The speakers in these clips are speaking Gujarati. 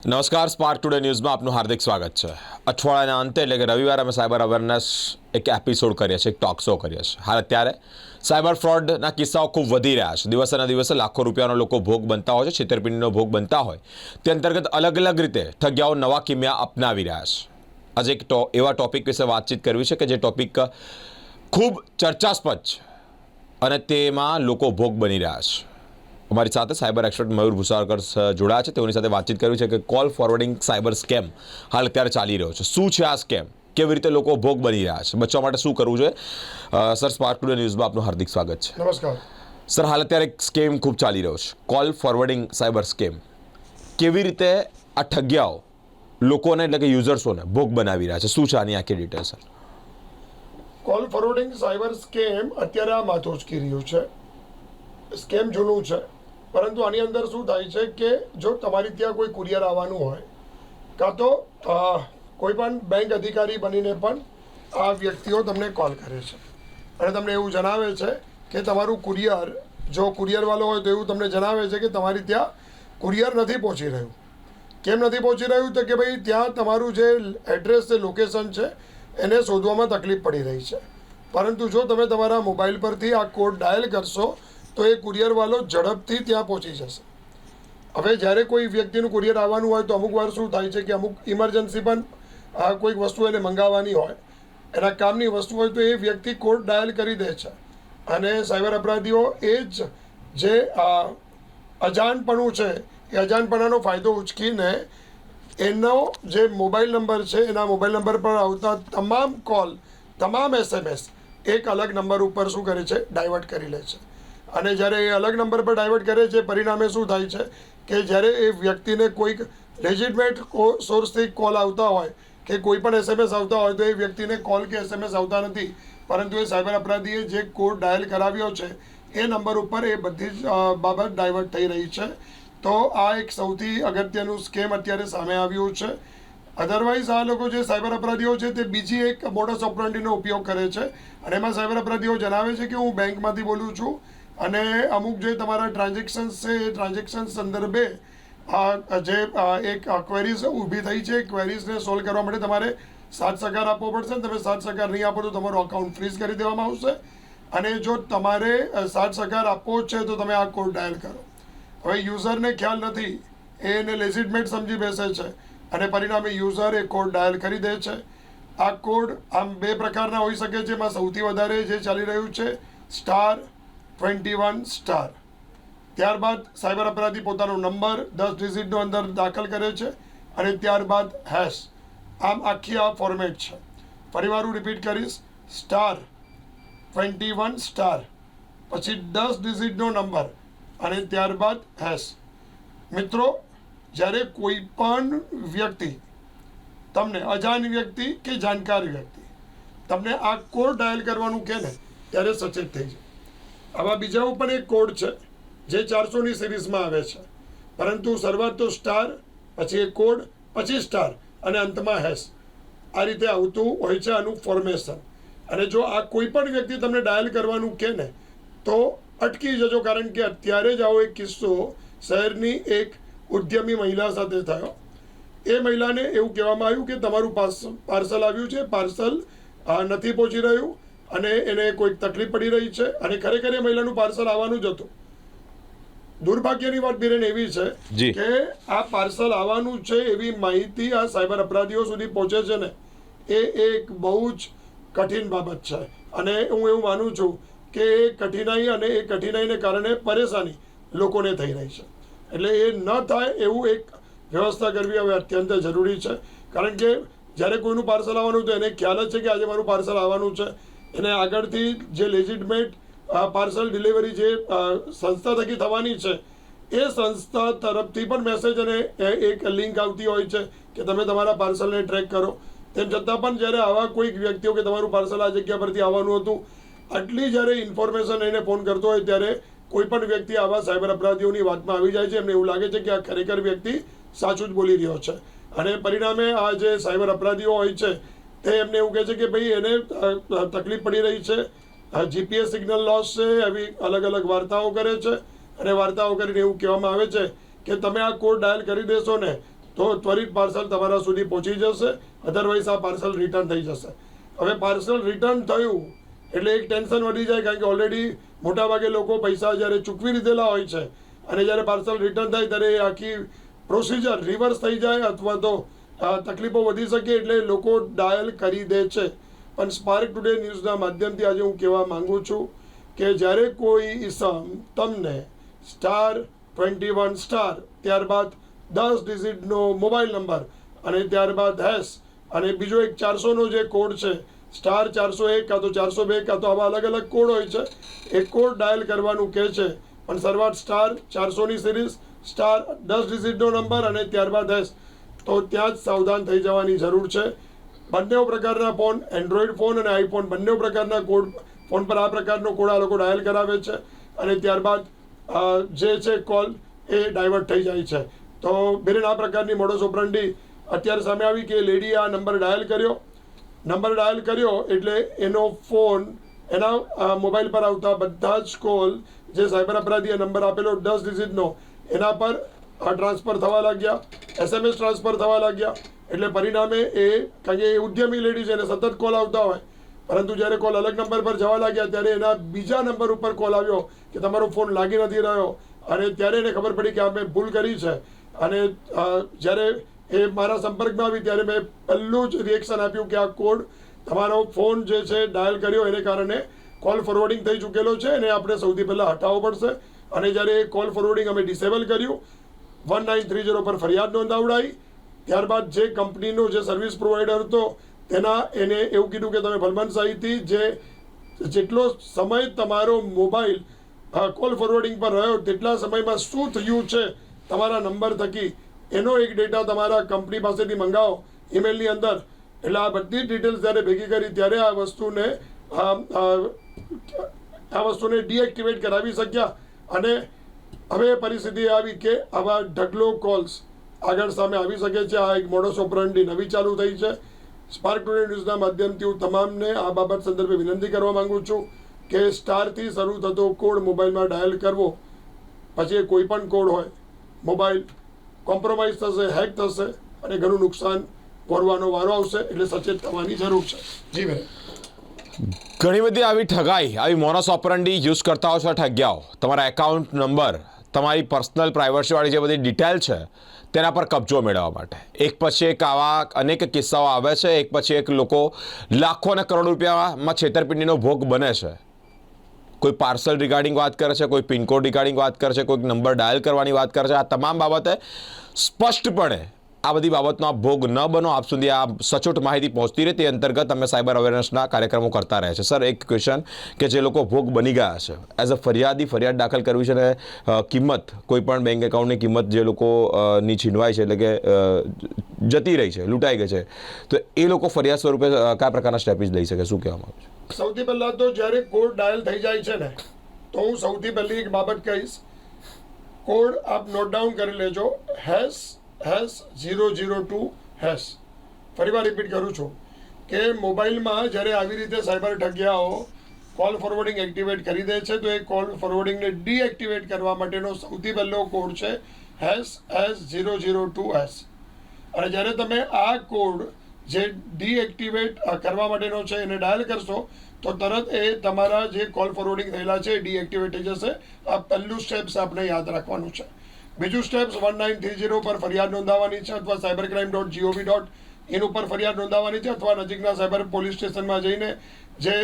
નમસ્કાર, સ્પાર્ક ટુડે ન્યૂઝમાં આપનું હાર્દિક સ્વાગત છે. અઠવાડિયાના અંતે એટલે કે રવિવારે અમે સાયબર અવેરનેસ એક એપિસોડ કરીએ છીએ, એક ટોક શો કરીએ છીએ. હાલ અત્યારે સાયબર ફ્રોડના કિસ્સાઓ ખૂબ વધી રહ્યા છે. દિવસેના દિવસે લાખો રૂપિયાનો લોકો ભોગ બનતા હોય છે, છેતરપિંડીનો ભોગ બનતા હોય તે અંતર્ગત અલગ અલગ રીતે ઠગ્યાઓ નવા કિમિયા અપનાવી રહ્યા છે. આજે એક એવા ટોપિક વિશે વાતચીત કરવી છે કે જે ટોપિક ખૂબ ચર્ચાસ્પદ છે અને તેમાં લોકો ભોગ બની રહ્યા છે. અમારી સાથે સાયબર એક્સપર્ટ મયુર ભુસાવકર જોડાયા છે. તેઓની સાથે વાતચીત કરવી છે કે કોલ ફોરવર્ડિંગ સાયબર સ્કેમ હાલ અત્યારે ચાલી રહ્યો છે. શું છે આ સ્કેમ? કેવી રીતે લોકો ભોગ બની રહ્યા છે? બચવા માટે શું કરવું જોઈએ? સર, સ્પાર્ક ટુડે ન્યૂઝમાં આપનું હાર્દિક સ્વાગત છે. નમસ્કાર સર, હાલ અત્યારે એક સ્કેમ ખૂબ ચાલી રહ્યો છે, કોલ ફોરવર્ડિંગ સાયબર સ્કેમ. કેવી રીતે આ ઠગ્યાઓ લોકોને એટલે કે યુઝર્સોને ભોગ બનાવી રહ્યા છે? શું છે આની આખી detail, sir? Call forwarding cyber scam અત્યારે આ માથું ઉચકી રહ્યું છે. સ્કેમ જૂનું છે, પરંતુ આની અંદર શું થાય છે કે જો તમારી ત્યાં કોઈ કુરિયર આવવાનું હોય કાં તો કોઈ પણ બેંક અધિકારી બનીને પણ આ વ્યક્તિઓ તમને કોલ કરે છે અને તમને એવું જણાવે છે કે તમારું કુરિયર, જો કુરિયરવાળો હોય તો એવું તમને જણાવે છે કે તમારી ત્યાં કુરિયર નથી પહોંચી રહ્યું. કેમ નથી પહોંચી રહ્યું? તો કે ભાઈ ત્યાં તમારું જે એડ્રેસ છે, લોકેશન છે, એને શોધવામાં તકલીફ પડી રહી છે. પરંતુ જો તમે તમારા મોબાઈલ પરથી આ કોડ ડાયલ કરશો તો એ કુરિયરવાળો ઝડપથી ત્યાં પહોંચી જશે. હવે જ્યારે કોઈ વ્યક્તિનું કુરિયર આવવાનું હોય તો અમુક વાર શું થાય છે કે અમુક ઇમરજન્સી પણ કોઈક વસ્તુ એને મંગાવવાની હોય, એના કામની વસ્તુ હોય તો એ વ્યક્તિ કોડ ડાયલ કરી દે છે અને સાયબર અપરાધીઓ એ જ જે અજાણપણું છે એ અજાણપણાનો ફાયદો ઉચકીને એનો જે મોબાઈલ નંબર છે એના મોબાઈલ નંબર પર આવતા તમામ કોલ, તમામ SMS એક અલગ નંબર ઉપર શું કરે છે? ડાયવર્ટ કરી લે છે. અને જ્યારે એ અલગ નંબર પર ડાયવર્ટ કરે છે, પરિણામે શું થાય છે કે જ્યારે એ વ્યક્તિને કોઈક લેજિટમેટ સોર્સથી કોલ આવતા હોય કે કોઈ પણ SMS આવતા હોય તો એ વ્યક્તિને કોલ કે SMS આવતા નથી, પરંતુ એ સાયબર અપરાધીએ જે કોડ ડાયલ કરાવ્યો છે એ નંબર ઉપર એ બધી જ બાબત ડાયવર્ટ થઈ રહી છે. તો આ એક સૌથી અગત્યનું સ્કેમ અત્યારે સામે આવ્યું છે. અધરવાઇઝ આ લોકો જે સાયબર અપરાધીઓ છે તે બીજી એક મોડસ ઓપરેન્ડીનો ઉપયોગ કરે છે અને એમાં સાયબર અપરાધીઓ જણાવે છે કે હું બેંકમાંથી બોલું છું અને અમુક જે તમારા ટ્રાન્ઝેક્શન્સ છે એ ટ્રાન્ઝેક્શન સંદર્ભે જે એક ક્વેરીઝ ઊભી થઈ છે, ક્વેરીઝને સોલ્વ કરવા માટે તમારે 7 સહકાર આપવો પડશે. તમે 7 સહકાર નહીં આપો તો તમારું અકાઉન્ટ ફ્રીઝ કરી દેવામાં આવશે અને જો તમારે 7 સહકાર આપવો જ છે તો તમે આ કોડ ડાયલ કરો. હવે યુઝરને ખ્યાલ નથી, એને લેજિટમેટ સમજી બેસે છે અને પરિણામે યુઝર એ કોડ ડાયલ કરી દે છે. આ કોડ આમ બે પ્રકારના હોઈ શકે છે. એમાં સૌથી વધારે જે ચાલી રહ્યું છે *21#. ત્યારબાદ સાયબર અપરાધી પોતાનો નંબર 10 ડિજિટનો અંદર દાખલ કરે છે અને ત્યારબાદ હેશ. આમ આખી આ ફોર્મેટ છે. ફરીવાર હું રિપીટ કરીશ, *21#, પછી 10 ડિજિટનો નંબર અને ત્યારબાદ હેશ. મિત્રો, જ્યારે કોઈ પણ વ્યક્તિ તમને, અજાણ વ્યક્તિ કે જાણકાર વ્યક્તિ, તમને આ કોડ ડાયલ કરવાનું કહે ને ત્યારે સચેત થઈ જાય. આવા બીજા પણ એક કોડ છે જે 400ની સિરીઝમાં આવે છે, પરંતુ શરૂઆત તો સ્ટાર, પછી એક કોડ, પછી સ્ટાર અને અંતમાં હેશ. આ રીતે આવતું હોય છે આનું ફોર્મેશન. અને જો આ કોઈ પણ વ્યક્તિ તમને ડાયલ કરવાનું કહે ને તો અટકી જજો, કારણ કે અત્યારે જ આવો એક કિસ્સો શહેરની એક ઉદ્યમી મહિલા સાથે થયો. એ મહિલાને એવું કહેવામાં આવ્યું કે તમારું પાર્સલ આવ્યું છે, પાર્સલ નથી પહોંચી રહ્યું અને એને કોઈક તકલીફ પડી રહી છે અને ખરેખર એ મહિલાનું પાર્સલ આવવાનું જ હતું. દુર્ભાગ્યની વાત બિરેન એવી છે કે આ પાર્સલ આવવાનું છે એવી માહિતી આ સાયબર અપરાધીઓ સુધી પહોંચે છે ને એ એક બહુ જ કઠિન બાબત છે. અને હું એવું માનું છું કે એ કઠિનાઈ અને એ કઠિનાઈને કારણે પરેશાની લોકોને થઈ રહી છે. એટલે એ ન થાય એવું એક વ્યવસ્થા કરવી હવે અત્યંત જરૂરી છે. કારણ કે જ્યારે કોઈનું પાર્સલ આવવાનું તો એને ખ્યાલ જ છે કે આજે મારું પાર્સલ આવવાનું છે. એને આગળથી જે લેજિટમેટ પાર્સલ ડિલિવરી જે સંસ્થા થકી થવાની છે એ સંસ્થા તરફથી પણ મેસેજ અને એક લિંક આવતી હોય છે કે તમે તમારા પાર્સલને ટ્રેક કરો. તેમ છતાં પણ જ્યારે આવા કોઈક વ્યક્તિઓ કે તમારું પાર્સલ આ જગ્યા પરથી આવવાનું હતું આટલી જ્યારે ઇન્ફોર્મેશન એને ફોન કરતો હોય ત્યારે કોઈ પણ વ્યક્તિ આવા સાયબર અપરાધીઓની વાતમાં આવી જાય છે. એમને એવું લાગે છે કે આ ખરેખર વ્યક્તિ સાચું જ બોલી રહ્યો છે અને પરિણામે આ જે સાયબર અપરાધીઓ હોય છે તે એમને એવું કહે છે કે ભાઈ એને તકલીફ પડી રહી છે, GPS સિગ્નલ લોસ છે, એવી અલગ અલગ વાર્તાઓ કરે છે અને વાર્તાઓ કરીને એવું કહેવામાં આવે છે કે તમે આ કોડ ડાયલ કરી દેશો ને તો ત્વરિત પાર્સલ તમારા સુધી પહોંચી જશે, અધરવાઇઝ આ પાર્સલ રિટર્ન થઈ જશે. હવે પાર્સલ રિટર્ન થયું એટલે એક ટેન્શન વધી જાય, કારણ કે ઓલરેડી મોટાભાગે લોકો પૈસા જ્યારે ચૂકવી દીધેલા હોય છે અને જ્યારે પાર્સલ રિટર્ન થાય ત્યારે એ આખી પ્રોસિજર રિવર્સ થઈ જાય અથવા તો તકલીફો વધી શકે એટલે લોકો ડાયલ કરી દે છે. પણ સ્પાર્ક ટુડે ન્યૂઝના માધ્યમથી આજે હું કહેવા માંગુ છું કે જ્યારે કોઈ ઇસમ તમને *21# ત્યારબાદ 10 ડિજિટનો મોબાઈલ નંબર અને ત્યારબાદ હેશ અને બીજો એક 400નો જે કોડ છે *401 કાં તો 402 કાં તો આવા અલગ અલગ કોડ હોય છે, એ કોડ ડાયલ કરવાનું કહે છે. પણ શરૂઆત *400ની સિરીઝ *10 ડિજિટનો નંબર અને ત્યારબાદ હેશ, તો ત્યાં જ સાવધાન થઈ જવાની જરૂર છે. બંને પ્રકારના ફોન, એન્ડ્રોઈડ ફોન અને આઈફોન બંને પ્રકારના કોડ ફોન પર આ પ્રકારનો કોડ આ લોકો ડાયલ કરાવે છે અને ત્યારબાદ જે છે કોલ એ ડાયવર્ટ થઈ જાય છે. તો બેન આ પ્રકારની મોડસ ઓપરંડી અત્યારે સામે આવી કે લેડી આ નંબર ડાયલ કર્યો એટલે એનો ફોન એના મોબાઈલ પર આવતા બધા જ કોલ જે સાયબર અપરાધીએ નંબર આપેલો 10 ડિજિટનો એના પર ટ્રાન્સફર થવા લાગ્યા, SMS ટ્રાન્સફર થવા લાગ્યા. એટલે પરિણામે એ કારણ કે એ ઉદ્યમી લેડી છે એને સતત કોલ આવતા હોય, પરંતુ જ્યારે કોલ અલગ નંબર પર જવા લાગ્યા ત્યારે એના બીજા નંબર ઉપર કોલ આવ્યો કે તમારો ફોન લાગી નથી રહ્યો અને ત્યારે એને ખબર પડી કે આ મેં ભૂલ કરી છે. અને જ્યારે એ મારા સંપર્કમાં આવી ત્યારે મેં પહેલું જ રિએક્શન આપ્યું કે આ કોડ તમારો ફોન જે છે ડાયલ કર્યો એને કારણે કોલ ફોરવર્ડિંગ થઈ ચૂકેલો છે અને આપણે સૌથી પહેલાં હટાવવો પડશે. અને જ્યારે એ કોલ ફોરવર્ડિંગ અમે ડિસેબલ કર્યું, 1930 પર ફરિયાદ નોંધાવડાવી. ત્યારબાદ જે કંપનીનો જે સર્વિસ પ્રોવાઈડર હતો એને એવું કીધું કે તમે ભલમનસાહીથી જેટલો સમય તમારો મોબાઈલ કોલ ફોરવર્ડિંગ પર રહ્યો તેટલા સમયમાં શું થયું છે તમારા નંબર થકી એનો એક ડેટા તમારા કંપની પાસેથી મંગાવો ઈમેલની અંદર. એટલે આ બધી ડિટેલ્સ જ્યારે ભેગી કરી ત્યારે આ વસ્તુને ડીએક્ટિવેટ કરાવી શક્યા. અને હવે પરિસ્થિતિ આવી કે આવા ઢગલો કોલ્સ આગળ સામે આવી શકે છે. આ એક મોડસ ઓપરંડી નવી ચાલુ થઈ છે. સ્પાર્ક ટુડે ન્યૂઝના માધ્યમથી હું તમામને આ બાબત સંદર્ભે વિનંતી કરવા માંગુ છું કે સ્ટારથી શરૂ થતો કોડ મોબાઈલમાં ડાયલ કરવો, પછી એ કોઈ પણ કોડ હોય, મોબાઈલ કોમ્પ્રોમાઇઝ થશે, હેક થશે અને ઘણું નુકસાન ભોગવવાનો વારો આવશે. એટલે સચેત થવાની જરૂર છે. જી બેન, ઘણી બધી આવી ઠગાઈ, આવી મોનસ ઓપરંડી યુઝ કરતા હોય છે ઠગ્યાઓ. તમારા એકાઉન્ટ નંબર, તમારી પર્સનલ પ્રાઇવસીવાળી જે બધી ડિટેલ છે તેના પર કબજો મેળવવા માટે એક પછી એક આવા અનેક કિસ્સાઓ આવે છે. એક પછી એક લોકો લાખો અને કરોડ રૂપિયામાં છેતરપિંડીનો ભોગ બને છે. કોઈ પાર્સલ રિગાર્ડિંગ વાત કરે છે, કોઈ પિનકોડ રિગાર્ડિંગ વાત કરે છે, કોઈક નંબર ડાયલ કરવાની વાત કરે છે. આ તમામ બાબતે સ્પષ્ટપણે આ બધી બાબતનો આપ ભોગ ન બનો, આપ સુધી આ સચોટ માહિતી પહોંચતી રહે તે અંતર્ગત અમે સાયબર અવેરનેસના કાર્યક્રમો કરતા રહે છે. સર, એક ક્વેશ્ચન કે જે લોકો ભોગ બની ગયા છે, એઝ અ ફરિયાદ દાખલ કરવી છે અને કિંમત, કોઈ પણ બેંક એકાઉન્ટની કિંમત જે લોકોની છીનવાઈ છે, એટલે કે જતી રહી છે, લૂંટાઈ ગઈ છે, તો એ લોકો ફરિયાદ સ્વરૂપે કયા પ્રકારના સ્ટેપિસ લઈ શકે, શું કહેવામાં આવે છે? સૌથી પહેલાં તો જ્યારે કોડ ડાયલ થઈ જાય છે ને, તો હું સૌથી પહેલી એક બાબત કહીશ. કોડ આપ નોટ ડાઉન કરી લેજો, #002#. ફરીવાર રિપીટ કરું છું કે મોબાઈલમાં જ્યારે આવી રીતે સાયબર ઠગિયાઓ કોલ ફોરવર્ડિંગ એક્ટિવેટ કરી દે છે, તો એ કોલ ફોરવર્ડિંગને ડીએક્ટિવેટ કરવા માટેનો સૌથી પહેલો કોડ છે #002#. અને જ્યારે તમે આ કોડ જે ડીએક્ટિવેટ કરવા માટેનો છે એને ડાયલ કરશો તો તરત એ તમારા જે કોલ ફોરવર્ડિંગ થયેલા છે એ ડીએક્ટિવેટ થઈ જશે. આ પહેલું સ્ટેપ્સ આપણે યાદ રાખવાનું છે. બીજું સ્ટેપ્સ 1930 પર ફરિયાદ નોંધાવવાની છે અથવા cybercrime.gov.in ઉપર ફરિયાદ નોંધાવવાની છે અથવા નજીકના સાયબર પોલીસ સ્ટેશનમાં જઈને જે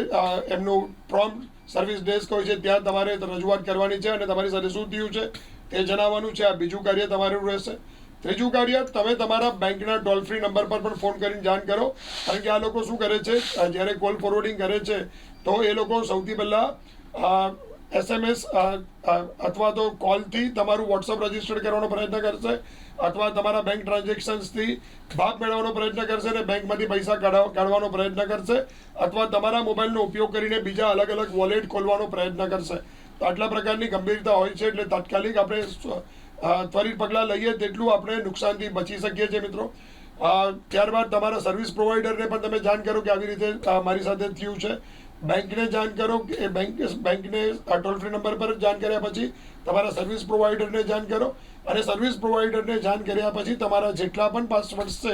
એમનું પ્રોમ્પ્ટ સર્વિસ ડેસ્ક હોય છે ત્યાં તમારે રજૂઆત કરવાની છે અને તમારી સાથે શું થયું છે તે જણાવવાનું છે. આ બીજું કાર્ય તમારું રહેશે. ત્રીજું કાર્ય, તમે તમારા બેંકના ટોલ ફ્રી નંબર પર પણ ફોન કરીને જાણ કરો. કારણ કે આ લોકો શું કરે છે, જ્યારે કોલ ફોરવર્ડિંગ કરે છે તો એ લોકો સૌથી પહેલાં SMS અથવા તો કોલથી તમારું વોટ્સઅપ રજિસ્ટર કરવાનો પ્રયત્ન કરશે અથવા તમારા બેંક ટ્રાન્ઝેક્શન્સથી ભાગ મેળવવાનો પ્રયત્ન કરશે અને બેંકમાંથી પૈસા કાઢવાનો પ્રયત્ન કરશે અથવા તમારા મોબાઈલનો ઉપયોગ કરીને બીજા અલગ અલગ વોલેટ ખોલવાનો પ્રયત્ન કરશે. તો આટલા પ્રકારની ગંભીરતા હોય છે એટલે તાત્કાલિક આપણે ત્વરિત પગલાં લઈએ તેટલું આપણે નુકસાનથી બચી શકીએ છીએ મિત્રો. ત્યારબાદ તમારા સર્વિસ પ્રોવાઈડરને પણ તમે જાણ કરો કે આવી રીતે મારી સાથે થયું છે. બેંકને જાણ કરો કે બેંકને ટોલ ફ્રી નંબર પર જાણ કર્યા પછી તમારા સર્વિસ પ્રોવાઈડરને જાણ કરો અને સર્વિસ પ્રોવાઈડરને જાણ કર્યા પછી તમારા જેટલા પણ પાસવર્ડ્સ છે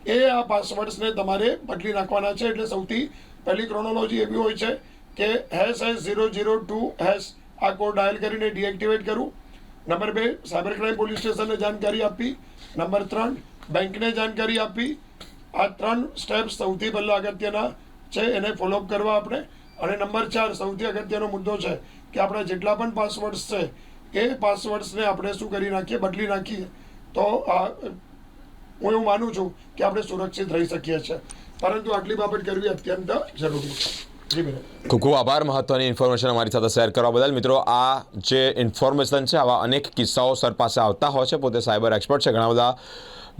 એ આ પાસવર્ડ્સને તમારે બદલી નાખવાના છે. એટલે સૌથી પહેલી ક્રોનોલોજી એવી હોય છે કે #002# આ કોડ ડાયલ કરીને ડીએક્ટિવેટ કરવું. નંબર 2, સાયબર ક્રાઇમ પોલીસ સ્ટેશનને જાણકારી આપવી. નંબર 3, બેંકને જાણકારી આપવી. આ 3 સ્ટેપ્સ સૌથી પહેલાં અગત્યના છે, એને ફોલોઅપ કરવા આપણે. અને નંબર 4 સૌથી અગત્યનો મુદ્દો છે કે આપણા જેટલા પણ પાસવર્ડ્સ છે એ પાસવર્ડ્સને આપણે શું કરી નાખીએ, બદલી નાખીએ તો હું એવું માનું છું કે આપણે સુરક્ષિત રહી શકીએ છીએ. પરંતુ આટલી બાબત કરવી અત્યંત જરૂરી છે. જી બિરેન. ખૂબ ખૂબ આભાર મહત્વની ઇન્ફોર્મેશન અમારી સાથે શેર કરવા બદલ. મિત્રો, આ જે ઇન્ફોર્મેશન છે, આવા અનેક કિસ્સાઓ સર પાસે આવતા હોય છે. પોતે સાયબર એક્સપર્ટ છે. ઘણા બધા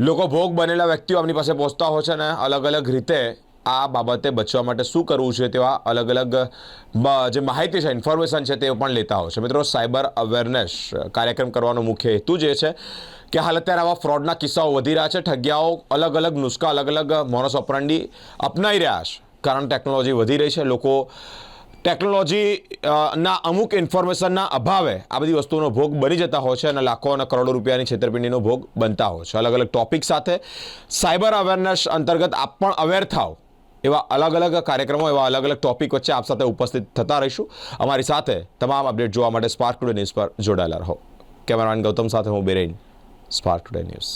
લોકો ભોગ બનેલા વ્યક્તિઓ આપણી પાસે પહોંચતા હોય છે અને અલગ અલગ રીતે આ બાબતે બચવા માટે શું કરવું છે તેવા અલગ અલગ જે માહિતી છે, ઇન્ફોર્મેશન છે, તે પણ લેતા હોય છે. મિત્રો, સાયબર અવેરનેસ કાર્યક્રમ કરવાનો મુખ્ય હેતુ જે છે કે હાલ અત્યારે આવા ફ્રોડના કિસ્સાઓ વધી રહ્યા છે. ઠગ્યાઓ અલગ અલગ નુસ્ખા, અલગ અલગ મોડસ ઓપરન્ડી અપનાવી રહ્યા છે. કારણ ટેકનોલોજી વધી રહી છે. લોકો ટેકનોલોજીના અમુક ઇન્ફોર્મેશનના અભાવે આ બધી વસ્તુઓનો ભોગ બની જતા હોય છે અને લાખો અને કરોડો રૂપિયાની છેતરપિંડીનો ભોગ બનતા હોય છે. અલગ અલગ ટોપિક સાથે સાયબર અવેરનેસ અંતર્ગત આપ પણ અવેર થાવ એવા અલગ અલગ કાર્યક્રમો, એવા અલગ અલગ ટોપિક વચ્ચે આપ સાથે ઉપસ્થિત થતા રહીશું. અમારી સાથે તમામ અપડેટ જોવા માટે સ્પાર્ક ટુડે ન્યૂઝ પર જોડાયેલા રહો. કેમેરામેન ગૌતમ સાથે હું બિરેન, સ્પાર્ક ટુડે ન્યૂઝ.